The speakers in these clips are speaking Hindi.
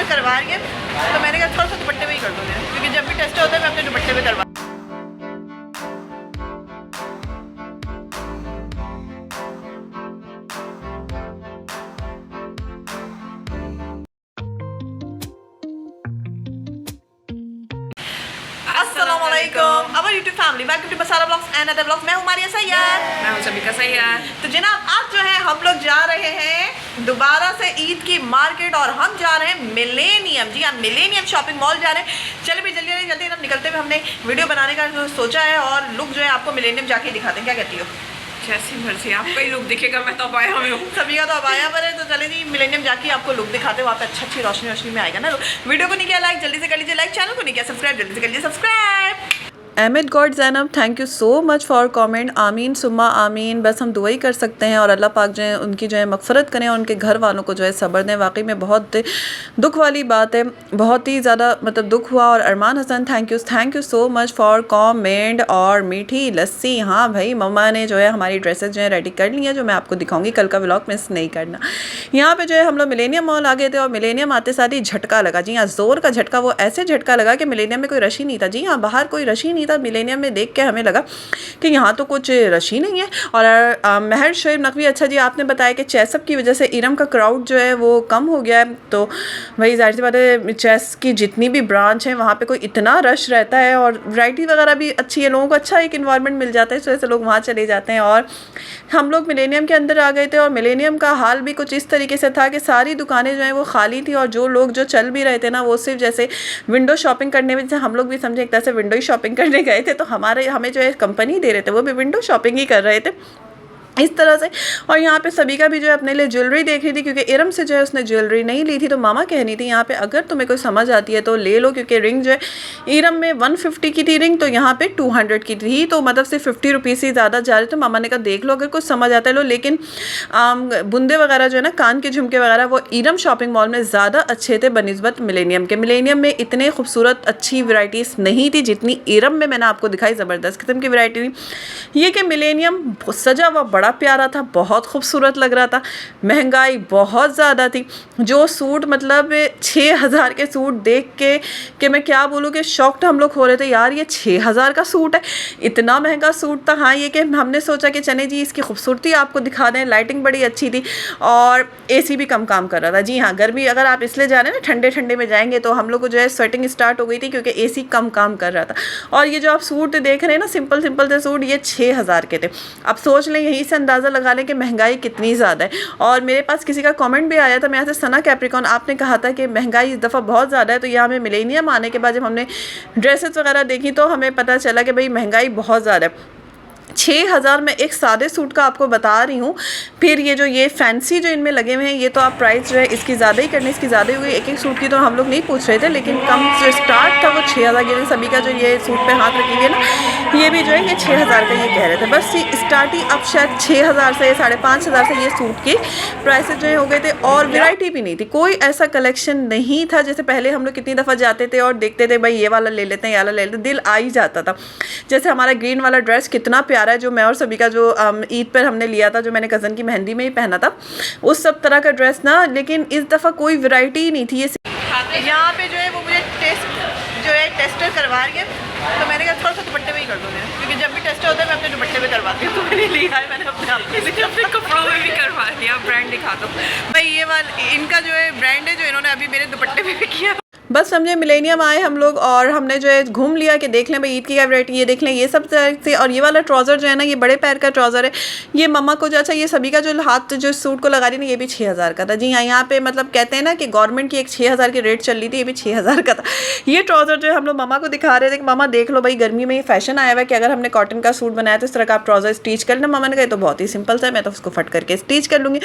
करवा रही है, तो मैंने कहा थोड़ा सा दुपट्टे में ही कर दो, क्योंकि जब भी टेस्ट होता है मैं अपने दुपट्टे में करवा। अस्सलामुअलैकुम our YouTube family, welcome to masala blogs and other blogs. मैं हूं मारिया सैयद। मैं हूं सबिका सैयद। तो जनाब आज जो है हम लोग जा रहे हैं दोबारा से ईद की मार्केट, और हम जा रहे हैं मिलेनियम। जी हाँ, मिलेनियम शॉपिंग मॉल जा रहे हैं। चलिए भी जल्दी जल्दी एकदम निकलते हुए हमने वीडियो बनाने का जो सोचा है, और लुक जो है आपको मिलेनियम जाके दिखाते हैं। क्या कहती हो? जैसी मर्जी, आपका ही लुक दिखेगा, मैं तो अबाया में हूँ। सभी का तो अबाया पर है, तो चले जी मिलेनियम जाके आपको लुक दिखाते हैं। वहाँ पे अच्छी रोशनी में आएगा ना। वीडियो को नहीं किया लाइक, जल्दी से कर लीजिए लाइक। चैनल को नहीं किया सब्सक्राइब, जल्दी से कर लीजिए सब्सक्राइब। अहमद गॉड Zainab, thank you so much for comment. आमीन सुम्मा आमीन। बस हम दुआ ही कर सकते हैं, और अल्लाह पाक जो है उनकी जो है मगफरत करें, और उनके घर वालों को जो है सब्र दें। वाकई में बहुत दुख वाली बात है, बहुत ही ज़्यादा मतलब दुख हुआ। और Arman Hasan, thank you so much for comment. और मीठी लस्सी, हाँ भाई मम्मा ने जो है हमारी ड्रेसेस जो है रेडी कर ली हैं, जो मैं आपको दिखाऊंगी। कल का व्लॉग मिस नहीं करना। यहाँ पे जो है हम लोग मिलेनियम मॉल आ गए थे, और मिलेनियम आते साथ ही झटका लगा। जी हाँ, ज़ोर का झटका। वो ऐसे झटका लगा कि मिलेनियम में कोई रश ही नहीं था। जी हाँ, बाहर कोई रश ही नहीं था। मिलेनियम में देख के हमें लगा कि यहाँ तो कुछ रश ही नहीं है। और महर शोएब नकवी, अच्छा जी आपने बताया कि चेसअप की वजह से इरम का क्राउड जो है वो कम हो गया है। तो वही जाहिर सी बात है, चेस की जितनी भी ब्रांच है वहाँ पे कोई इतना रश रहता है, और वैरायटी वगैरह भी अच्छी है, लोगों को अच्छा एक इन्वायरमेंट मिल जाता है, इस वजह से लोग वहाँ चले जाते हैं। और हम लोग मिलेनियम के अंदर आ गए थे, और मिलेनियम का हाल भी कुछ इस तरीके से था कि सारी दुकानें जो हैं वो खाली थी, और जो लोग जो चल भी रहे थे ना, वो सिर्फ जैसे विंडो शॉपिंग करने में, जैसे हम लोग भी समझे एक तरह से विंडो ही शॉपिंग करने गए थे, तो हमें जो है कंपनी दे रहे थे, वो भी विंडो शॉपिंग ही कर रहे थे इस तरह से। और यहाँ पे सभी का भी जो है अपने लिए ज्वेलरी देख रही थी, क्योंकि इरम से जो है उसने ज्वेलरी नहीं ली थी। तो मामा कहनी थी यहाँ पे अगर तुम्हें कोई समझ आती है तो ले लो, क्योंकि रिंग जो है इरम में 150 की थी रिंग, तो यहाँ पे 200 की थी, तो मतलब से 50 रुपीज़ ही ज़्यादा जा रहे। तो मामा ने कहा देख लो अगर कुछ समझ आता है लो। लेकिन बुंदे वगैरह जो है ना, कान के झुमके वगैरह, वो इरम शॉपिंग मॉल में ज़्यादा अच्छे थे बनिस्बत मिलेनियम के। मिलेनियम में इतने खूबसूरत अच्छी वैरायटीज़ नहीं थी जितनी इरम में मैंने आपको दिखाई। ज़बरदस्त किस्म की वैरायटी थी। ये कि मिलेनियम सजा हुआ बड़ा प्यारा था, बहुत खूबसूरत लग रहा था। महंगाई बहुत ज़्यादा थी। जो सूट मतलब 6000 के सूट देख के कि मैं क्या बोलूँ कि शॉक्ड हम लोग हो रहे थे, यार ये 6000 का सूट है, इतना महंगा सूट था। हाँ, ये कि हमने सोचा कि चने जी इसकी खूबसूरती आपको दिखा दें। लाइटिंग बड़ी अच्छी थी, और एसी भी कम काम कर रहा था। जी हाँ, गर्मी अगर आप इसलिए जा रहे हैं ना, ठंडे में जाएंगे, तो हम लोग को जो है स्वेटिंग स्टार्ट हो गई थी, क्योंकि एसी कम काम कर रहा था। और ये जो आप सूट देख रहे हैं ना, सिंपल से सूट, ये 6000 के थे। अब सोच लें, यहीं से अंदाज़ा लगा लें कि महंगाई कितनी ज़्यादा है। और मेरे पास किसी का कमेंट भी आया था, मैं यहाँ से सना कैप्रिकॉन, आपने कहा था कि महंगाई इस दफ़ा बहुत ज़्यादा है। तो यहाँ हमें मिलेनियम आने के बाद जब हमने ड्रेसेस वगैरह देखी, तो हमें पता चला कि भाई महंगाई बहुत ज़्यादा है। 6000 में एक सादे सूट का आपको बता रही हूँ। फिर ये जो ये फैंसी जो इनमें लगे हुए हैं, ये तो आप प्राइस जो है इसकी ज़्यादा ही करनी, इसकी ज़्यादा ही हुई। एक सूट की तो हम लोग नहीं पूछ रहे थे, लेकिन कम जो स्टार्ट था वो 6000 के। सभी का जो ये सूट पे हाथ रखी है ना, ये भी जो है ये 6000 का ये कह रहे थे। बस स्टार्ट ही अब शायद 6000 से 5500 से ये सूट की प्राइसेस जो है हो गए थे। और वैरायटी भी नहीं थी, कोई ऐसा कलेक्शन नहीं था जैसे पहले हम लोग कितनी दफ़ा जाते थे और देखते थे भाई ये वाला ले लेते हैं, ये वाला ले लेते हैं, दिल आ ही जाता था। जैसे हमारा ग्रीन वाला ड्रेस कितना प्यारा है, जो मैं और सभी का जो ईद पर हमने लिया था, जो मैंने कज़न की मेहंदी में ही पहना था, उस सब तरह का ड्रेस ना। लेकिन इस दफ़ा कोई वैरायटी ही नहीं थी। ये यहाँ पे जो है वो मुझे टेस्टर करवा रही है, तो मैंने कहा थोड़ा सा दुपट्टे में ही कर दो, क्योंकि जब भी टेस्टर होता है मैं अपने दुपट्टे में करवाती हूँ। तो मैंने लिया है, मैंने अपने कपड़ों में भी करवा लिया। ब्रांड दिखा दो भाई। ये वाला इनका जो है ब्रांड है, जो इन्होंने अभी मेरे दुपट्टे में भी किया। बस समझे मिलेनियम आए हम लोग, और हमने जो है घूम लिया कि देख लें भाई ईद की क्या वैरायटी, ये देख लें ये सब से। और ये वाला ट्राउज़र जो है ना, ये बड़े पैर का ट्राउज़र है, ये मम्मा को जो, अच्छा ये सभी का जो हाथ जो सूट को लगा रही ना, ये भी 6000 का था। जी हाँ, यहाँ पे मतलब कहते हैं ना कि गवर्नमेंट की एक 6000 की रेट चल रही थी, ये भी 6000 का था। ये ट्राउज़र जो है हम लोग मम्मा को दिखा रहे थे कि मामा देख लो भाई, गर्मी में ये फैशन आया हुआ है कि अगर हमने कॉटन का सूट बनाया तो इस तरह का आप ट्राउज़र स्टिच कर लेना। मामा ने कहा तो बहुत ही सिंपल सा है, मैं तो उसको फट करके स्टिच कर लूँगी।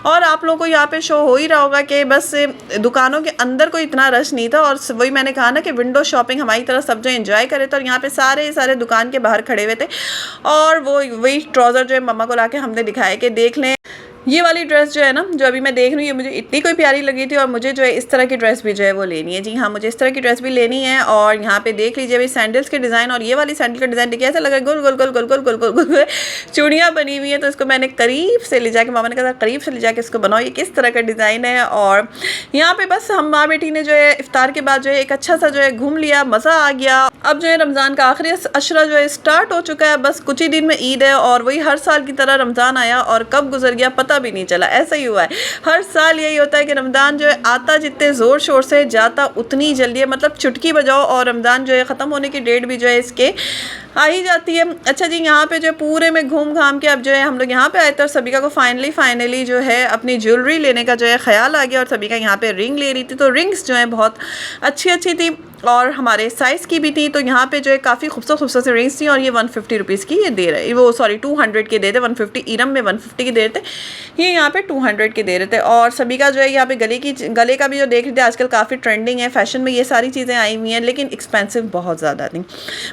और आप लोगों को यहाँ पे शो हो ही रहा होगा कि बस दुकानों के अंदर कोई इतना रश नहीं था। और वही मैंने कहा ना कि विंडो शॉपिंग हमारी तरह सब जो एंजॉय करे थे। और यहाँ पे सारे दुकान के बाहर खड़े हुए थे, और वो वही ट्राउज़र जो है मम्मा को लाके हमने दिखाया कि देख लें ये वाली ड्रेस जो है ना, जो अभी मैं देख रही हूँ, ये मुझे इतनी कोई प्यारी लगी थी और मुझे जो है इस तरह की ड्रेस भी जो है वो लेनी है। जी हाँ, मुझे इस तरह की ड्रेस भी लेनी है। और यहाँ पे देख लीजिए भाई सैंडल्स के डिज़ाइन, और ये वाली सैंडल का डिज़ाइन देखिए ऐसा लग रहा है गोल गोल गोल गोल गोल गोल गोल गोल गोल चूड़ियाँ बनी हुई हैं। तो इसको मैंने करीब से ले जाके, मामा ने कहा करीब से ले जाके इसको बनाओ, ये किस तरह का डिज़ाइन है। और यहाँ पे बस हम माँ बेटी ने जो है इफ्तार के बाद जो है एक अच्छा सा जो है घूम लिया, मज़ा आ गया। अब जो है रमज़ान का आखिरी अशरा जो है स्टार्ट हो चुका है, बस कुछ ही दिन में ईद है। और वही हर साल की तरह रमज़ान आया और कब गुजर गया पता भी नहीं चला, ऐसा ही हुआ है। हर साल यही होता है कि रमज़ान जो है आता जितने ज़ोर शोर से, जाता उतनी जल्दी है। मतलब चुटकी बजाओ और रमज़ान जो है ख़त्म होने की डेट भी जो है इसके आ ही जाती है। अच्छा जी, यहाँ पे जो है पूरे में घूम घाम के अब जो है हम लोग यहाँ पे आए थे और सबिका को फाइनली जो है अपनी ज्वेलरी लेने का जो है ख्याल आ गया। और सबिका यहाँ पे रिंग ले रही थी, तो रिंग्स जो है बहुत अच्छी थी और हमारे साइज़ की भी थी। तो यहाँ पे जो है काफ़ी खूबसूरत से रिंग्स थी और ये 150 रुपीज़ की ये दे रहे, वो सॉरी 200 के दे रहे, 150 इरम में 150 की दे रहे थे, ये यहाँ पे 200 के दे रहे थे। और सबिका जो है यहाँ पे गले का भी जो देख रहे थे, आजकल काफ़ी ट्रेंडिंग है, फैशन में ये सारी चीज़ें आई हुई हैं, लेकिन एक्सपेंसिव बहुत ज़्यादा थी।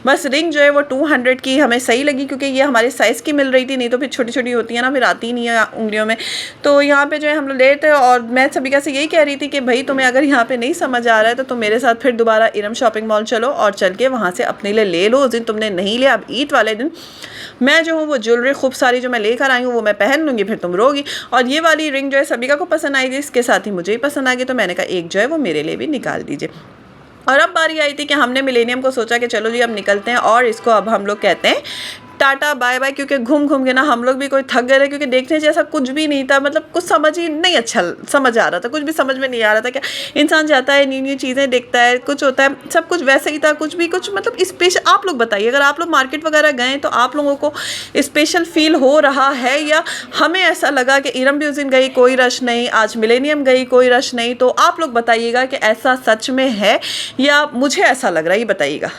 बस रिंग जो है वो 200 की हमें सही लगी, क्योंकि ये हमारे साइज़ की मिल रही थी, नहीं तो फिर छोटी छोटी होती है ना, फिर आती नहीं है उंगलियों में। तो यहाँ पे जो है हम लोग ले रहे थे और मैं सबिका से यही कह रही थी कि भाई तुम्हें अगर यहाँ पे नहीं समझ आ रहा है तो तुम मेरे साथ फिर दोबारा इरम शॉपिंग मॉल चलो और चल के वहाँ से अपने लिए ले लो। उस दिन तुमने नहीं लिया, अब ईद वाले दिन मैं जो हूँ वो ज्वेलरी खूब सारी जो मैं लेकर आई हूँ वो मैं पहन लूँगी, फिर तुम रोगी। और ये वाली रिंग जो है सबिका को पसंद आई थी, इसके साथ ही मुझे ही पसंद आ गई, तो मैंने कहा एक जो है वो मेरे लिए भी निकाल दीजिए। और अब बारी आई थी कि हमने मिलेनियम को सोचा कि चलो जी अब निकलते हैं और इसको अब हम लोग कहते हैं टाटा बाय बाय, क्योंकि घूम के ना हम लोग भी कोई थक गए थे, क्योंकि देखने जैसा कुछ भी नहीं था। मतलब कुछ समझ ही नहीं अच्छा समझ आ रहा था, कुछ भी समझ में नहीं आ रहा था। क्या इंसान जाता है, न्यू चीज़ें देखता है, कुछ होता है, सब कुछ वैसे ही था, कुछ भी कुछ मतलब स्पेशल। आप लोग बताइए, अगर आप लोग मार्केट वगैरह गए तो आप लोगों को स्पेशल फील हो रहा है, या हमें ऐसा लगा कि इरम भी उस दिन गई कोई रश नहीं, आज मिलेनियम गई कोई रश नहीं। तो आप लोग बताइएगा कि ऐसा सच में है या मुझे ऐसा लग रहा है, ये बताइएगा।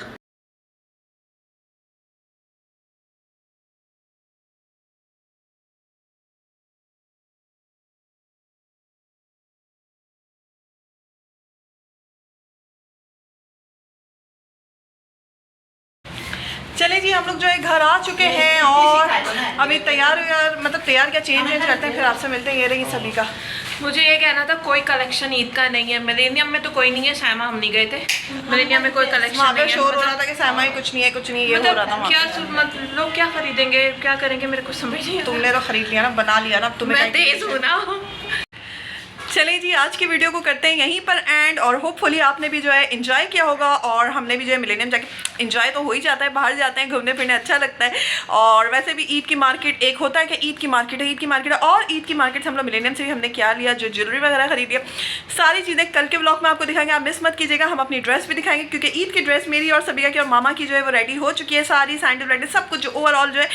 चले जी, हम लोग जो है घर आ चुके हैं और अभी तैयार मतलब तैयार क्या चेंज करते हैं, फिर आपसे मिलते हैं। ये रही सभी का। मुझे ये कहना था कोई कलेक्शन ईद का नहीं है, मिलेनियम में तो कोई नहीं है, सामा हम नहीं गए थे, मिलेनियम में कोई कलेक्शन नहीं है। शोर हो रहा था कि सामा ही कुछ नहीं है, कुछ नहीं, ये हो रहा था। क्या मतलब लोग क्या खरीदेंगे, क्या करेंगे, मेरे को समझ नहीं। तुमने तो खरीद लिया ना, बना लिया ना, तुम्हें मैं तेज हूँ ना। चलिए जी, आज की वीडियो को करते हैं यहीं पर एंड, और होपफुली आपने भी जो है एंजॉय किया होगा और हमने भी जो है मिलेनियम जाके एंजॉय तो हो ही जाता है, बाहर जाते हैं घूमने फिरने अच्छा लगता है। और वैसे भी ईद की मार्केट एक होता है कि ईद की मार्केट है, ईद की मार्केट है। और ईद की मार्केट से हम लोग मिलेनियम से भी हमने क्या लिया, जो ज्वेलरी वगैरह खरीदी है, सारी चीज़ें कल के ब्लॉग में आपको दिखाएंगे, आप मिस मत कीजिएगा। हम अपनी ड्रेस भी दिखाएंगे, क्योंकि ईद की ड्रेस मेरी और सबिका की और मामा की जो है वो रेडी हो चुकी है, सारी सैंडल वेंडल सब कुछ ओवरऑल जो है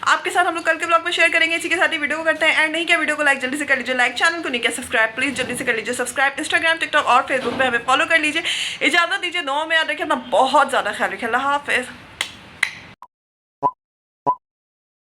आपके साथ हम लोग कल के ब्लॉग में शेयर करेंगे। इसी के साथ ही वीडियो को करते हैं एंड। नहीं किया वीडियो को लाइक जल्दी से कर लीजिए, लाइक, चैनल को नहीं किया सब्सक्राइब प्लीज़ जल्दी से कर लीजिए सब्सक्राइब, इंस्टाग्राम, टिकटॉक और फेसबुक पे हमें फॉलो कर लीजिए। इजाज़त दीजिए, दुआ में याद रखिए अपना बहुत ज़्यादा ख्याल रखिए। अल्लाह हाफ़िज़।